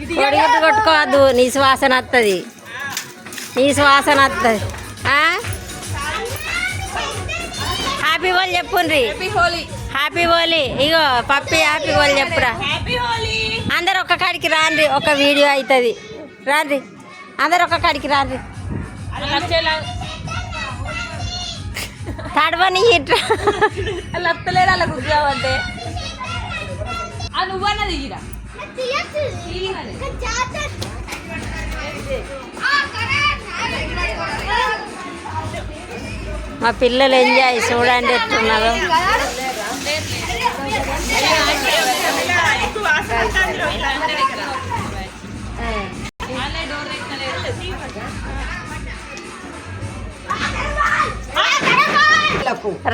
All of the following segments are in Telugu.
కొడిగుడ్డు కొట్టుకోవద్దు, నీ శ్వాసన వస్తుంది, నీ శ్వాసన వస్తుంది. హ్యాపీ హోలీ చెప్పుండ్రి. హ్యాపీ హోలీ. ఇగో పప్పి హ్యాపీ హోలీ చెప్పురా. అందరు ఒక్క కాడికి రాండ్రి, ఒక వీడియో అవుతుంది. రాండ్రి అందరు ఒక్క కాడికి రాండ్రి. తడవని ఇట్లా లత్తలేరు అలా కూర్చోవంటే నువ్వన్నది మా పిల్లలు ఎంజాయ్ చూడండి ఎట్టున్నారు.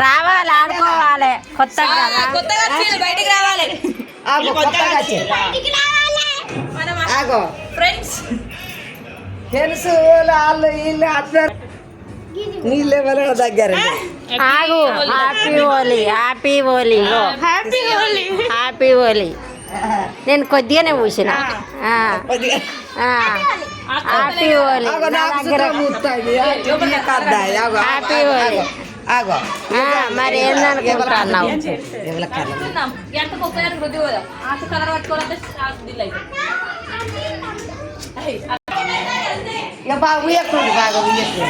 రావాలి, ఆడుకోవాలి, కొత్తగా బయటికి రావాలి. ఫ్రెండ్స్ వాళ్ళు వీళ్ళు అందరు నీళ్ళు ఎవరైనా దగ్గర ఆగు. Happy Holi, happy Holi, happy Holi. Happy Holi. నేను కొద్దిగానే పూసిన. Happy Holi, happy Holi. మరి ఏందనుకుంటున్నావు? ఎంత కుక్కడానికి రుద్ది పోదా ఆశ కలర్ పట్టుకోవాలంటే బాగా ఉయ్యకుండా బాగా ఉయ్యకుండా